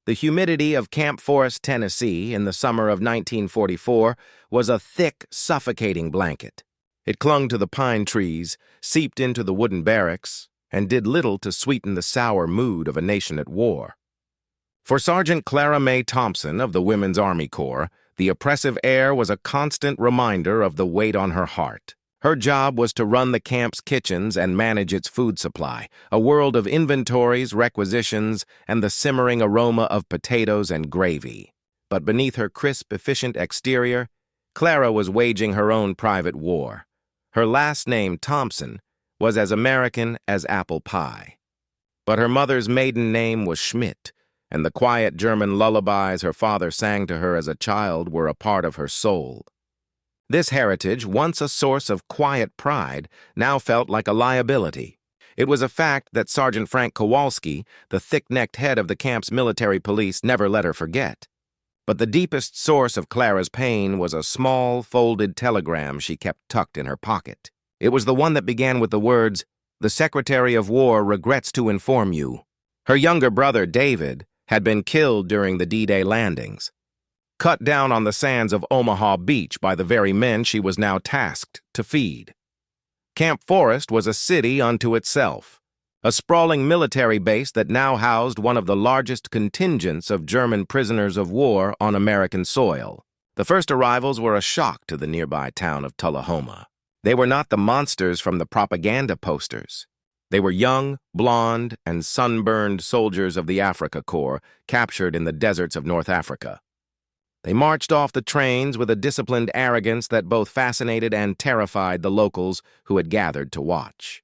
The humidity of Camp Forest, Tennessee, in the summer of 1944 was a thick, suffocating blanket. It clung to the pine trees, seeped into the wooden barracks, and did little to sweeten the sour mood of a nation at war. For Sergeant Clara Mae Thompson of the Women's Army Corps, the oppressive air was a constant reminder of the weight on her heart. Her job was to run the camp's kitchens and manage its food supply, a world of inventories, requisitions, and the simmering aroma of potatoes and gravy. But beneath her crisp, efficient exterior, Clara was waging her own private war. Her last name, Thompson, was as American as apple pie. But her mother's maiden name was Schmidt, and the quiet German lullabies her father sang to her as a child were a part of her soul. This heritage, once a source of quiet pride, now felt like a liability. It was a fact that Sergeant Frank Kowalski, the thick-necked head of the camp's military police, never let her forget. But the deepest source of Clara's pain was a small, folded telegram she kept tucked in her pocket. It was the one that began with the words, "The Secretary of War regrets to inform you." Her younger brother, David, had been killed during the D-Day landings, cut down on the sands of Omaha Beach by the very men she was now tasked to feed. Camp Forest was a city unto itself, a sprawling military base that now housed one of the largest contingents of German prisoners of war on American soil. The first arrivals were a shock to the nearby town of Tullahoma. They were not the monsters from the propaganda posters. They were young, blonde, and sunburned soldiers of the Africa Corps captured in the deserts of North Africa. They marched off the trains with a disciplined arrogance that both fascinated and terrified the locals who had gathered to watch.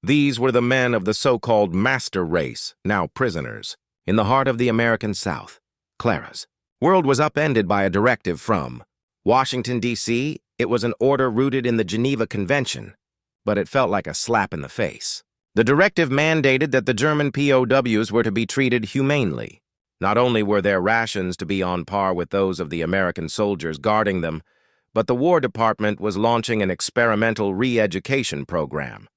These were the men of the so-called master race, now prisoners, in the heart of the American South, Clara's world was upended by a directive from Washington, D.C. It was an order rooted in the Geneva Convention, but it felt like a slap in the face. The directive mandated that the German POWs were to be treated humanely. Not only were their rations to be on par with those of the American soldiers guarding them, but the War Department was launching an experimental re-education program.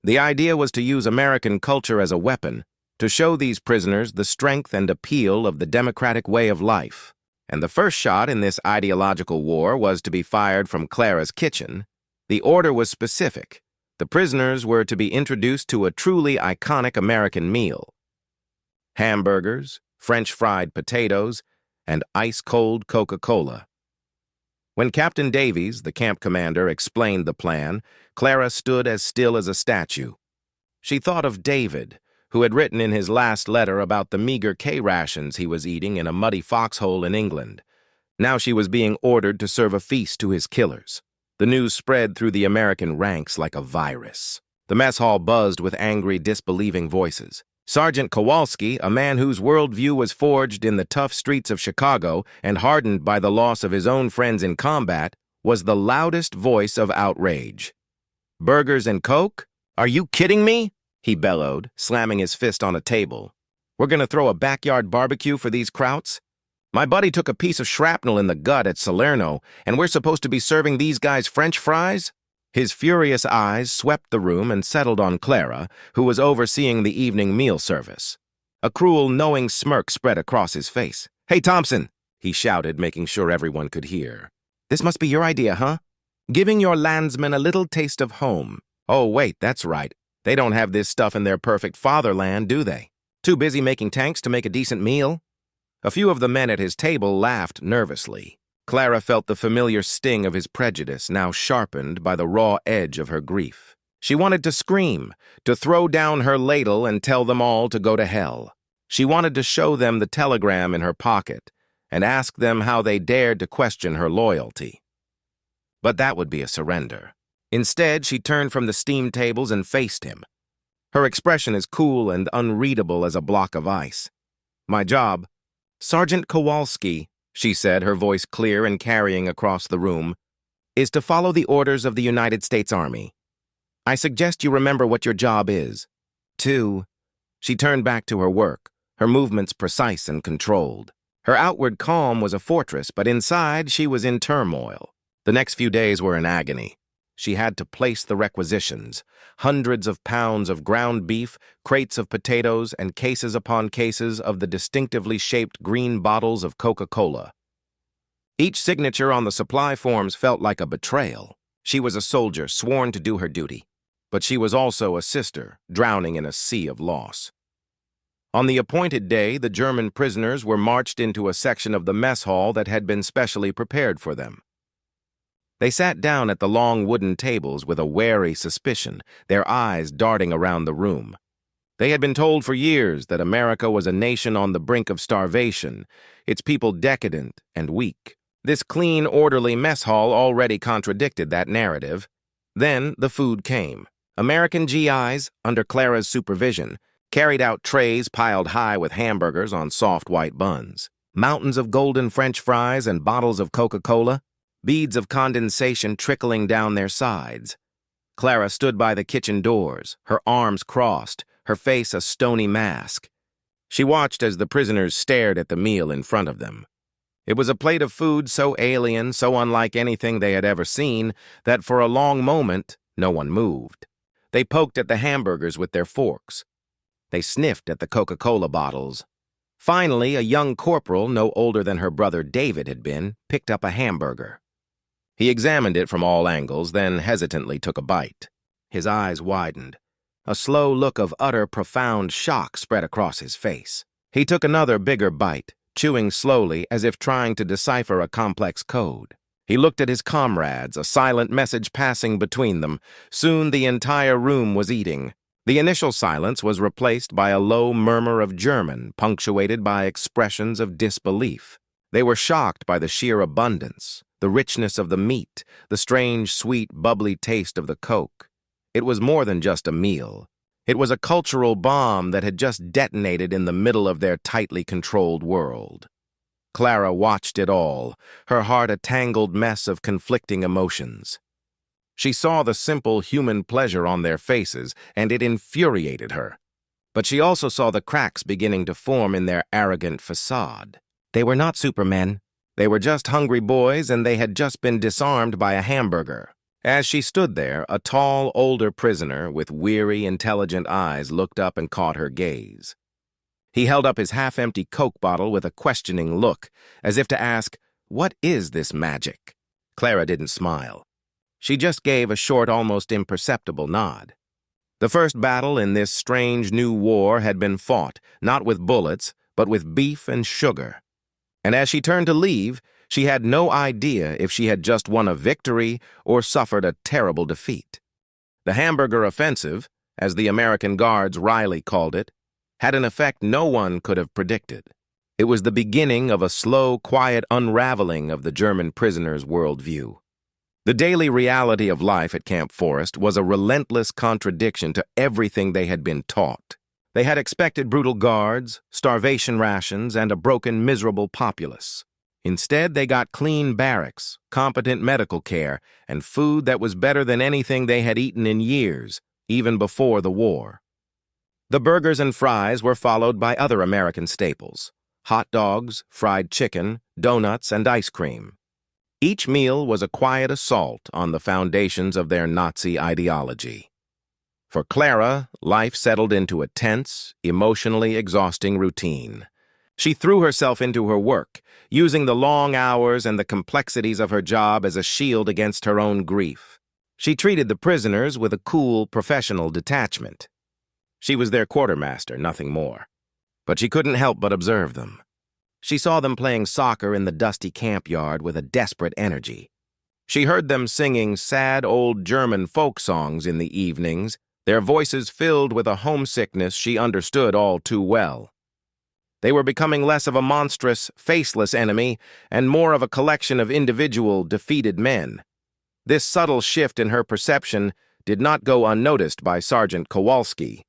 The idea was to use American culture as a weapon to show these prisoners the strength and appeal of the democratic way of life. And the first shot in this ideological war was to be fired from Clara's kitchen. The order was specific. The prisoners were to be introduced to a truly iconic American meal: hamburgers, French fried potatoes, and ice-cold Coca-Cola. When Captain Davies, the camp commander, explained the plan, Clara stood as still as a statue. She thought of David, who had written in his last letter about the meager K-rations he was eating in a muddy foxhole in England. Now she was being ordered to serve a feast to his killers. The news spread through the American ranks like a virus. The mess hall buzzed with angry, disbelieving voices. Sergeant Kowalski, a man whose worldview was forged in the tough streets of Chicago and hardened by the loss of his own friends in combat, was the loudest voice of outrage. "Burgers and Coke? Are you kidding me?" he bellowed, slamming his fist on a table. "We're gonna throw a backyard barbecue for these krauts? My buddy took a piece of shrapnel in the gut at Salerno, and we're supposed to be serving these guys French fries?" His furious eyes swept the room and settled on Clara, who was overseeing the evening meal service. A cruel, knowing smirk spread across his face. "Hey, Thompson," he shouted, making sure everyone could hear. "This must be your idea, huh? Giving your landsmen a little taste of home. Oh, wait, that's right. They don't have this stuff in their perfect fatherland, do they? Too busy making tanks to make a decent meal?" A few of the men at his table laughed nervously. Clara felt the familiar sting of his prejudice, now sharpened by the raw edge of her grief. She wanted to scream, to throw down her ladle and tell them all to go to hell. She wanted to show them the telegram in her pocket and ask them how they dared to question her loyalty. But that would be a surrender. Instead, she turned from the steam tables and faced him. Her expression as cool and unreadable as a block of ice. "My job, Sergeant Kowalski," she said, her voice clear and carrying across the room, "is to follow the orders of the United States Army. I suggest you remember what your job is. 2. She turned back to her work, her movements precise and controlled. Her outward calm was a fortress, but inside she was in turmoil. The next few days were an agony. she had to place the requisitions: hundreds of pounds of ground beef, crates of potatoes, and cases upon cases of the distinctively shaped green bottles of Coca-Cola. Each signature on the supply forms felt like a betrayal. She was a soldier sworn to do her duty, but she was also a sister drowning in a sea of loss. On the appointed day, the German prisoners were marched into a section of the mess hall that had been specially prepared for them. They sat down at the long wooden tables with a wary suspicion, their eyes darting around the room. They had been told for years that America was a nation on the brink of starvation, its people decadent and weak. This clean, orderly mess hall already contradicted that narrative. Then the food came. American GIs, under Clara's supervision, carried out trays piled high with hamburgers on soft white buns, mountains of golden French fries and bottles of Coca-Cola, beads of condensation trickling down their sides. Clara stood by the kitchen doors, her arms crossed, her face a stony mask. She watched as the prisoners stared at the meal in front of them. It was a plate of food so alien, so unlike anything they had ever seen, that for a long moment, no one moved. They poked at the hamburgers with their forks. They sniffed at the Coca-Cola bottles. Finally, a young corporal, no older than her brother David had been, picked up a hamburger. He examined it from all angles, then hesitantly took a bite. His eyes widened. A slow look of utter, profound shock spread across his face. He took another, bigger bite, chewing slowly as if trying to decipher a complex code. He looked at his comrades, a silent message passing between them. Soon the entire room was eating. The initial silence was replaced by a low murmur of German, punctuated by expressions of disbelief. They were shocked by the sheer abundance, the richness of the meat, the strange, sweet, bubbly taste of the Coke. It was more than just a meal. It was a cultural bomb that had just detonated in the middle of their tightly controlled world. Clara watched it all, her heart a tangled mess of conflicting emotions. She saw the simple human pleasure on their faces, and it infuriated her. But she also saw the cracks beginning to form in their arrogant facade. They were not supermen. They were just hungry boys, and they had just been disarmed by a hamburger. As she stood there, a tall, older prisoner with weary, intelligent eyes looked up and caught her gaze. He held up his half-empty Coke bottle with a questioning look, as if to ask, "What is this magic?" Clara didn't smile. She just gave a short, almost imperceptible nod. The first battle in this strange new war had been fought, not with bullets, but with beef and sugar. And as she turned to leave, she had no idea if she had just won a victory or suffered a terrible defeat. The hamburger offensive, as the American Guards wryly called it, had an effect no one could have predicted. It was the beginning of a slow, quiet unraveling of the German prisoners' worldview. The daily reality of life at Camp Forest was a relentless contradiction to everything they had been taught. They had expected brutal guards, starvation rations, and a broken, miserable populace. Instead, they got clean barracks, competent medical care, and food that was better than anything they had eaten in years, even before the war. The burgers and fries were followed by other American staples: hot dogs, fried chicken, donuts, and ice cream. Each meal was a quiet assault on the foundations of their Nazi ideology. For Clara, life settled into a tense, emotionally exhausting routine. She threw herself into her work, using the long hours and the complexities of her job as a shield against her own grief. She treated the prisoners with a cool, professional detachment. She was their quartermaster, nothing more. But she couldn't help but observe them. She saw them playing soccer in the dusty camp yard with a desperate energy. She heard them singing sad old German folk songs in the evenings, their voices filled with a homesickness she understood all too well. They were becoming less of a monstrous, faceless enemy and more of a collection of individual, defeated men. This subtle shift in her perception did not go unnoticed by Sergeant Kowalski.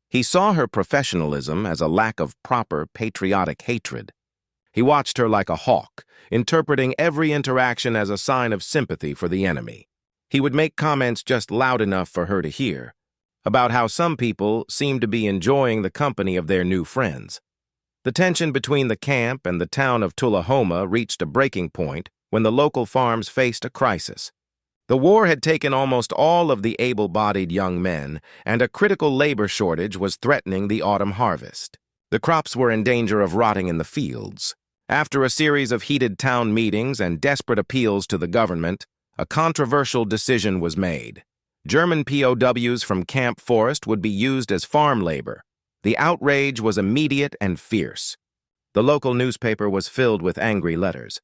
He saw her professionalism as a lack of proper patriotic hatred. He watched her like a hawk, interpreting every interaction as a sign of sympathy for the enemy. He would make comments just loud enough for her to hear, about how some people seemed to be enjoying the company of their new friends. The tension between the camp and the town of Tullahoma reached a breaking point when the local farms faced a crisis. The war had taken almost all of the able-bodied young men, and a critical labor shortage was threatening the autumn harvest. The crops were in danger of rotting in the fields. After a series of heated town meetings and desperate appeals to the government, a controversial decision was made. German POWs from Camp Forest would be used as farm labor. The outrage was immediate and fierce. The local newspaper was filled with angry letters.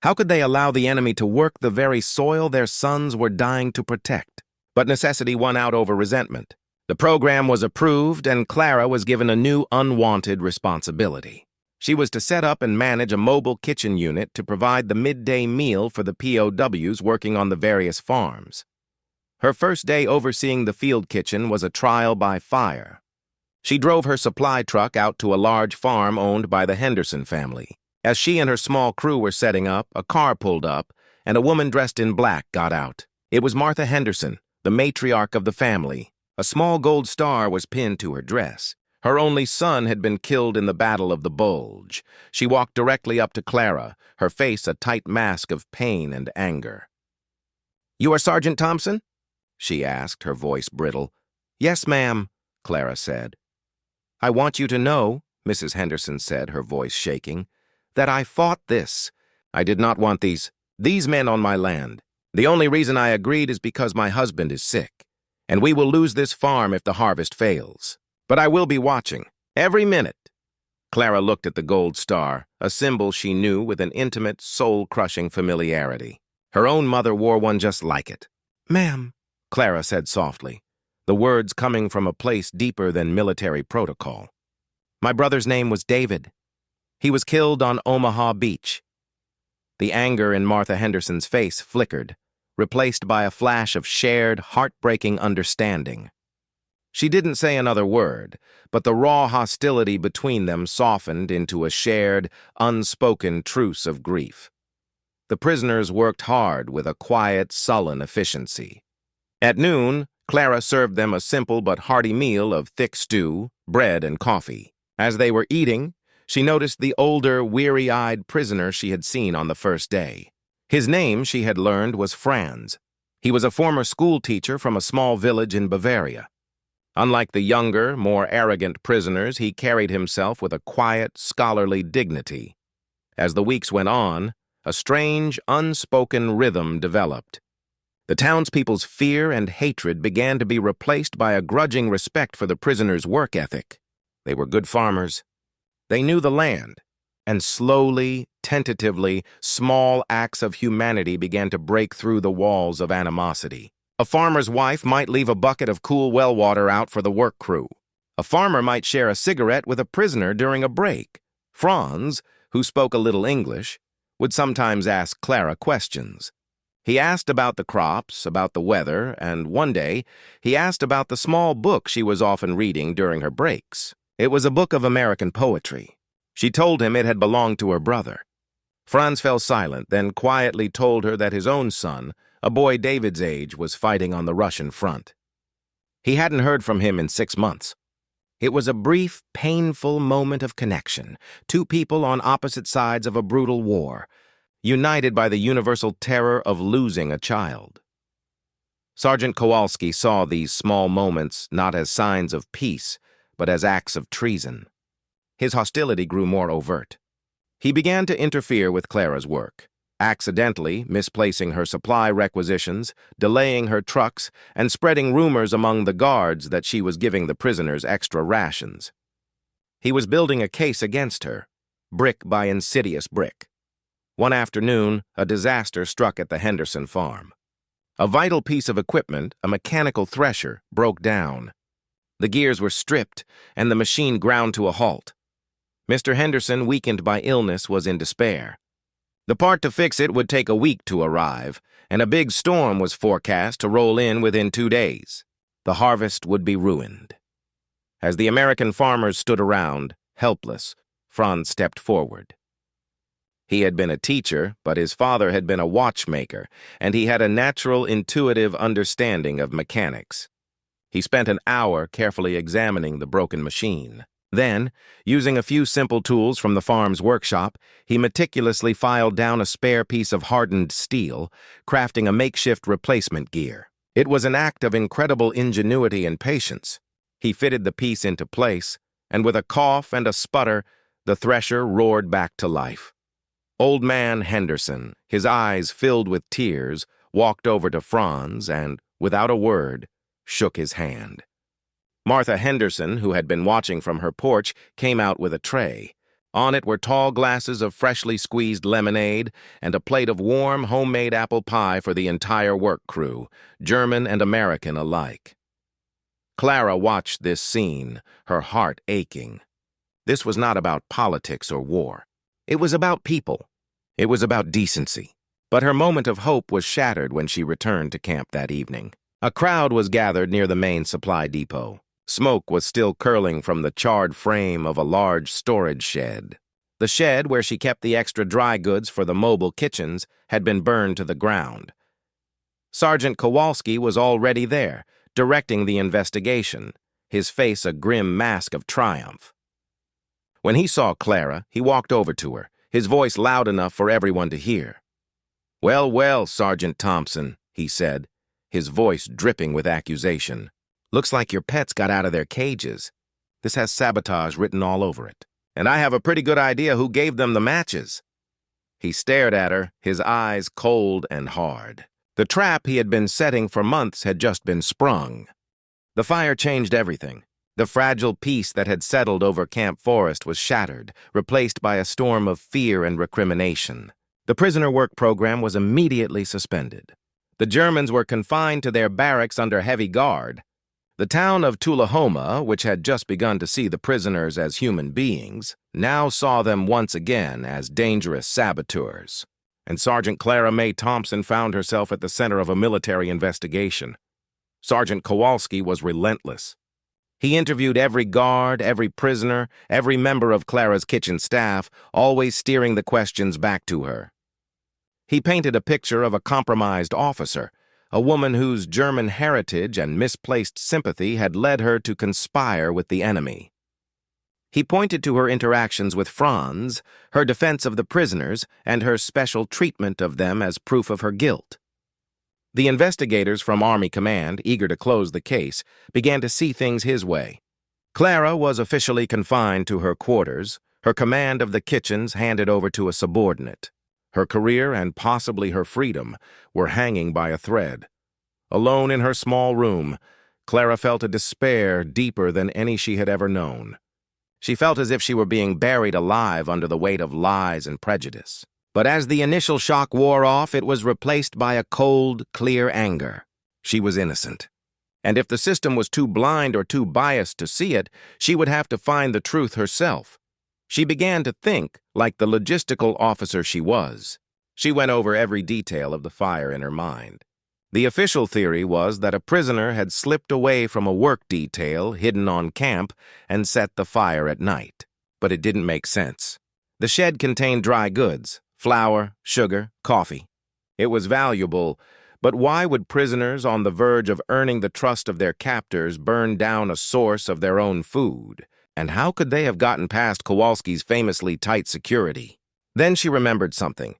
How could they allow the enemy to work the very soil their sons were dying to protect? But necessity won out over resentment. The program was approved, and Clara was given a new unwanted responsibility. She was to set up and manage a mobile kitchen unit to provide the midday meal for the POWs working on the various farms. Her first day overseeing the field kitchen was a trial by fire. She drove her supply truck out to a large farm owned by the Henderson family. As she and her small crew were setting up, a car pulled up, and a woman dressed in black got out. It was Martha Henderson, the matriarch of the family. A small gold star was pinned to her dress. Her only son had been killed in the Battle of the Bulge. She walked directly up to Clara, her face a tight mask of pain and anger. "You are Sergeant Thompson?" she asked, her voice brittle. "Yes, ma'am," Clara said. "I want you to know," Mrs. Henderson said, her voice shaking, "that I fought this. I did not want these men on my land. The only reason I agreed is because my husband is sick, and we will lose this farm if the harvest fails. But I will be watching, every minute." Clara looked at the gold star, a symbol she knew with an intimate, soul-crushing familiarity. Her own mother wore one just like it. "Ma'am," Clara said softly, the words coming from a place deeper than military protocol. "My brother's name was David. He was killed on Omaha Beach." The anger in Martha Henderson's face flickered, replaced by a flash of shared, heartbreaking understanding. She didn't say another word, but the raw hostility between them softened into a shared, unspoken truce of grief. The prisoners worked hard with a quiet, sullen efficiency. At noon, Clara served them a simple but hearty meal of thick stew, bread, and coffee. As they were eating, she noticed the older, weary-eyed prisoner she had seen on the first day. His name, she had learned, was Franz. He was a former school teacher from a small village in Bavaria. Unlike the younger, more arrogant prisoners, he carried himself with a quiet, scholarly dignity. As the weeks went on, a strange, unspoken rhythm developed. The townspeople's fear and hatred began to be replaced by a grudging respect for the prisoners' work ethic. They were good farmers. They knew the land, and slowly, tentatively, small acts of humanity began to break through the walls of animosity. A farmer's wife might leave a bucket of cool well water out for the work crew. A farmer might share a cigarette with a prisoner during a break. Franz, who spoke a little English, would sometimes ask Clara questions. He asked about the crops, about the weather, and one day, he asked about the small book she was often reading during her breaks. It was a book of American poetry. She told him it had belonged to her brother. Franz fell silent, then quietly told her that his own son, a boy David's age, was fighting on the Russian front. He hadn't heard from him in 6 months. It was a brief, painful moment of connection, two people on opposite sides of a brutal war, united by the universal terror of losing a child. Sergeant Kowalski saw these small moments not as signs of peace, but as acts of treason. His hostility grew more overt. He began to interfere with Clara's work, accidentally misplacing her supply requisitions, delaying her trucks, and spreading rumors among the guards that she was giving the prisoners extra rations. He was building a case against her, brick by insidious brick. One afternoon, a disaster struck at the Henderson farm. A vital piece of equipment, a mechanical thresher, broke down. The gears were stripped, and the machine ground to a halt. Mr. Henderson, weakened by illness, was in despair. The part to fix it would take a week to arrive, and a big storm was forecast to roll in within 2 days. The harvest would be ruined. As the American farmers stood around, helpless, Franz stepped forward. He had been a teacher, but his father had been a watchmaker, and he had a natural, intuitive understanding of mechanics. He spent an hour carefully examining the broken machine. Then, using a few simple tools from the farm's workshop, he meticulously filed down a spare piece of hardened steel, crafting a makeshift replacement gear. It was an act of incredible ingenuity and patience. He fitted the piece into place, and with a cough and a sputter, the thresher roared back to life. Old man Henderson, his eyes filled with tears, walked over to Franz and, without a word, shook his hand. Martha Henderson, who had been watching from her porch, came out with a tray. On it were tall glasses of freshly squeezed lemonade and a plate of warm, homemade apple pie for the entire work crew, German and American alike. Clara watched this scene, her heart aching. This was not about politics or war. It was about people. It was about decency. But her moment of hope was shattered when she returned to camp that evening. A crowd was gathered near the main supply depot. Smoke was still curling from the charred frame of a large storage shed. The shed where she kept the extra dry goods for the mobile kitchens had been burned to the ground. Sergeant Kowalski was already there, directing the investigation, his face a grim mask of triumph. When he saw Clara, he walked over to her, his voice loud enough for everyone to hear. "Well, well, Sergeant Thompson," he said, his voice dripping with accusation. "Looks like your pets got out of their cages. This has sabotage written all over it. And I have a pretty good idea who gave them the matches." He stared at her, his eyes cold and hard. The trap he had been setting for months had just been sprung. The fire changed everything. The fragile peace that had settled over Camp Forest was shattered, replaced by a storm of fear and recrimination. The prisoner work program was immediately suspended. The Germans were confined to their barracks under heavy guard. The town of Tullahoma, which had just begun to see the prisoners as human beings, now saw them once again as dangerous saboteurs. And Sergeant Clara May Thompson found herself at the center of a military investigation. Sergeant Kowalski was relentless. He interviewed every guard, every prisoner, every member of Clara's kitchen staff, always steering the questions back to her. He painted a picture of a compromised officer, a woman whose German heritage and misplaced sympathy had led her to conspire with the enemy. He pointed to her interactions with Franz, her defense of the prisoners, and her special treatment of them as proof of her guilt. The investigators from Army Command, eager to close the case, began to see things his way. Clara was officially confined to her quarters, her command of the kitchens handed over to a subordinate. Her career and possibly her freedom were hanging by a thread. Alone in her small room, Clara felt a despair deeper than any she had ever known. She felt as if she were being buried alive under the weight of lies and prejudice. But as the initial shock wore off, it was replaced by a cold, clear anger. She was innocent. And if the system was too blind or too biased to see it, she would have to find the truth herself. She began to think like the logistical officer she was. She went over every detail of the fire in her mind. The official theory was that a prisoner had slipped away from a work detail hidden on camp and set the fire at night. But it didn't make sense. The shed contained dry goods, flour, sugar, coffee. It was valuable, but why would prisoners on the verge of earning the trust of their captors burn down a source of their own food? And how could they have gotten past Kowalski's famously tight security? Then she remembered something.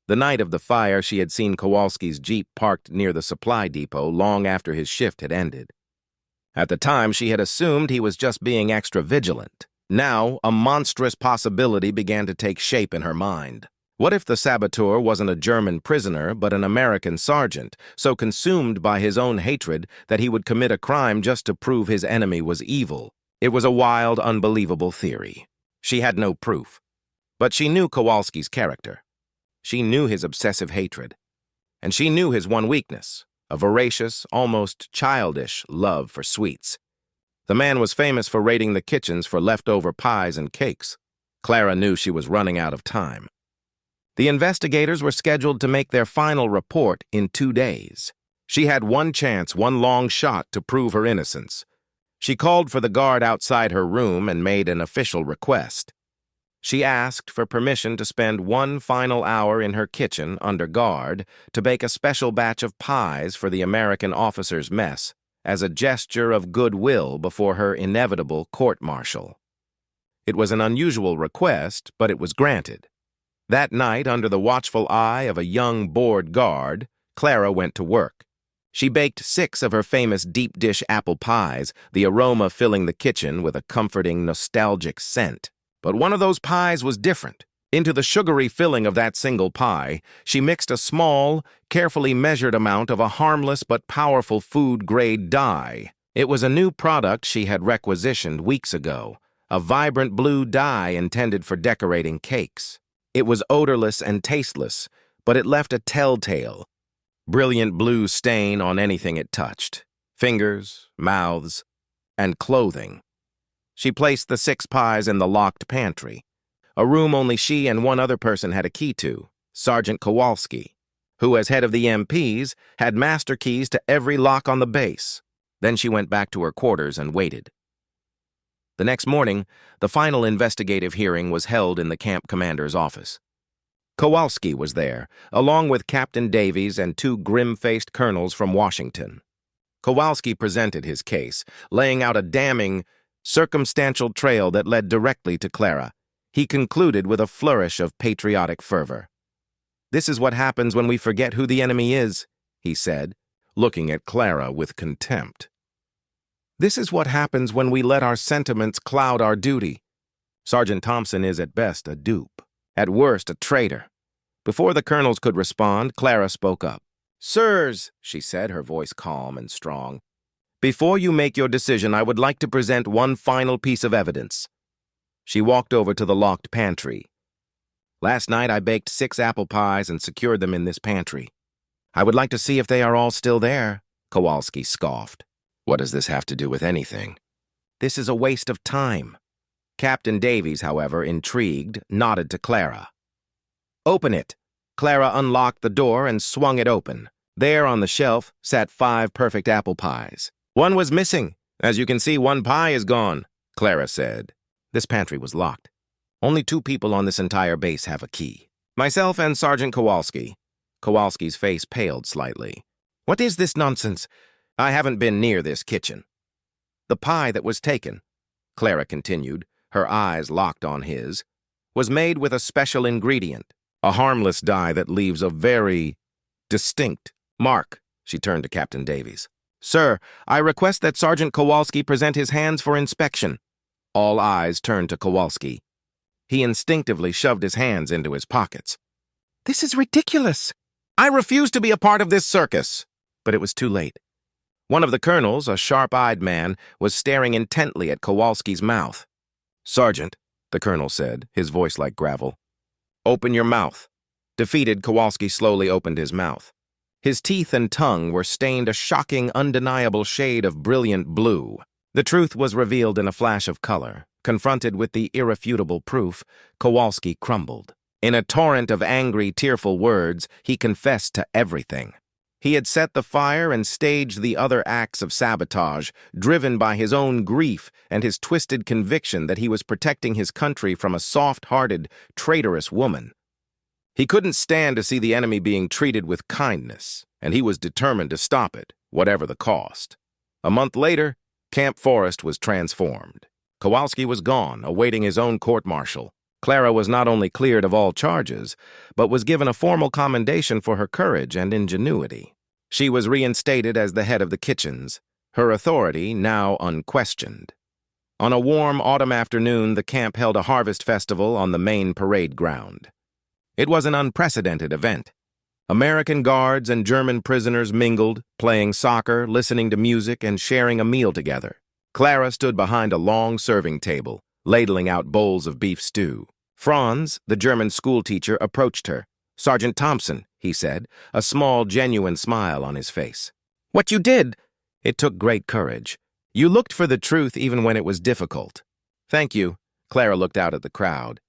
The night of the fire, she had seen Kowalski's Jeep parked near the supply depot long after his shift had ended. At the time, she had assumed he was just being extra vigilant. Now, a monstrous possibility began to take shape in her mind. What if the saboteur wasn't a German prisoner, but an American sergeant, so consumed by his own hatred that he would commit a crime just to prove his enemy was evil? It was a wild, unbelievable theory. She had no proof. But she knew Kowalski's character. She knew his obsessive hatred. And she knew his one weakness, a voracious, almost childish love for sweets. The man was famous for raiding the kitchens for leftover pies and cakes. Clara knew she was running out of time. The investigators were scheduled to make their final report in 2 days. She had one chance, one long shot to prove her innocence. She called for the guard outside her room and made an official request. She asked for permission to spend one final hour in her kitchen under guard to bake a special batch of pies for the American officers' mess as a gesture of goodwill before her inevitable court-martial. It was an unusual request, but it was granted. That night, under the watchful eye of a young, bored guard, Clara went to work. She baked 6 of her famous deep-dish apple pies, the aroma filling the kitchen with a comforting, nostalgic scent. But one of those pies was different. Into the sugary filling of that single pie, she mixed a small, carefully measured amount of a harmless but powerful food-grade dye. It was a new product she had requisitioned weeks ago, a vibrant blue dye intended for decorating cakes. It was odorless and tasteless, but it left a telltale, brilliant blue stain on anything it touched: fingers, mouths, and clothing. She placed the 6 pies in the locked pantry, a room only she and one other person had a key to, Sergeant Kowalski, who, as head of the MPs, had master keys to every lock on the base. Then she went back to her quarters and waited. The next morning, the final investigative hearing was held in the camp commander's office. Kowalski was there, along with Captain Davies and 2 grim-faced colonels from Washington. Kowalski presented his case, laying out a damning, circumstantial trail that led directly to Clara. He concluded with a flourish of patriotic fervor. "This is what happens when we forget who the enemy is," he said, looking at Clara with contempt. "This is what happens when we let our sentiments cloud our duty. Sergeant Thompson is at best a dupe, at worst a traitor." Before the colonels could respond, Clara spoke up. "Sirs," she said, her voice calm and strong, "before you make your decision, I would like to present one final piece of evidence." She walked over to the locked pantry. "Last night I baked 6 apple pies and secured them in this pantry. I would like to see if they are all still there," Kowalski scoffed. "What does this have to do with anything?" "This is a waste of time." Captain Davies, however, intrigued, nodded to Clara. "Open it." Clara unlocked the door and swung it open. There on the shelf sat 5 perfect apple pies. "One was missing. As you can see, 1 pie is gone," Clara said. This pantry was locked. "Only 2 people on this entire base have a key. Myself and Sergeant Kowalski." Kowalski's face paled slightly. "What is this nonsense? I haven't been near this kitchen." "The pie that was taken," Clara continued, her eyes locked on his, "was made with a special ingredient, a harmless dye that leaves a very distinct mark." She turned to Captain Davies. "Sir, I request that Sergeant Kowalski present his hands for inspection." All eyes turned to Kowalski. He instinctively shoved his hands into his pockets. "This is ridiculous. I refuse to be a part of this circus." But it was too late. One of the colonels, a sharp-eyed man, was staring intently at Kowalski's mouth. "Sergeant," the colonel said, his voice like gravel, "open your mouth." Defeated, Kowalski slowly opened his mouth. His teeth and tongue were stained a shocking, undeniable shade of brilliant blue. The truth was revealed in a flash of color. Confronted with the irrefutable proof, Kowalski crumbled. In a torrent of angry, tearful words, he confessed to everything. He had set the fire and staged the other acts of sabotage, driven by his own grief and his twisted conviction that he was protecting his country from a soft-hearted, traitorous woman. He couldn't stand to see the enemy being treated with kindness, and he was determined to stop it, whatever the cost. A month later, Camp Forest was transformed. Kowalski was gone, awaiting his own court-martial. Clara was not only cleared of all charges, but was given a formal commendation for her courage and ingenuity. She was reinstated as the head of the kitchens, her authority now unquestioned. On a warm autumn afternoon, the camp held a harvest festival on the main parade ground. It was an unprecedented event. American guards and German prisoners mingled, playing soccer, listening to music, and sharing a meal together. Clara stood behind a long serving table, ladling out bowls of beef stew. Franz, the German schoolteacher, approached her. "Sergeant Thompson," he said, a small, genuine smile on his face. "What you did?" "It took great courage. You looked for the truth even when it was difficult." "Thank you." Clara looked out at the crowd.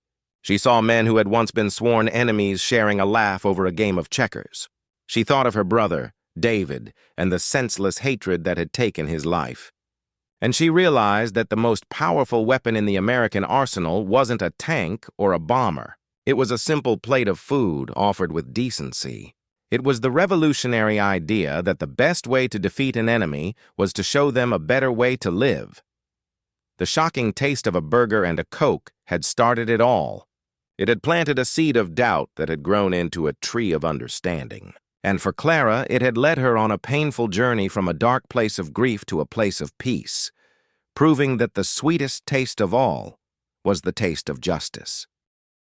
She saw men who had once been sworn enemies sharing a laugh over a game of checkers. She thought of her brother, David, and the senseless hatred that had taken his life. And she realized that the most powerful weapon in the American arsenal wasn't a tank or a bomber. It was a simple plate of food offered with decency. It was the revolutionary idea that the best way to defeat an enemy was to show them a better way to live. The shocking taste of a burger and a Coke had started it all. It had planted a seed of doubt that had grown into a tree of understanding. And for Clara, it had led her on a painful journey from a dark place of grief to a place of peace, proving that the sweetest taste of all was the taste of justice.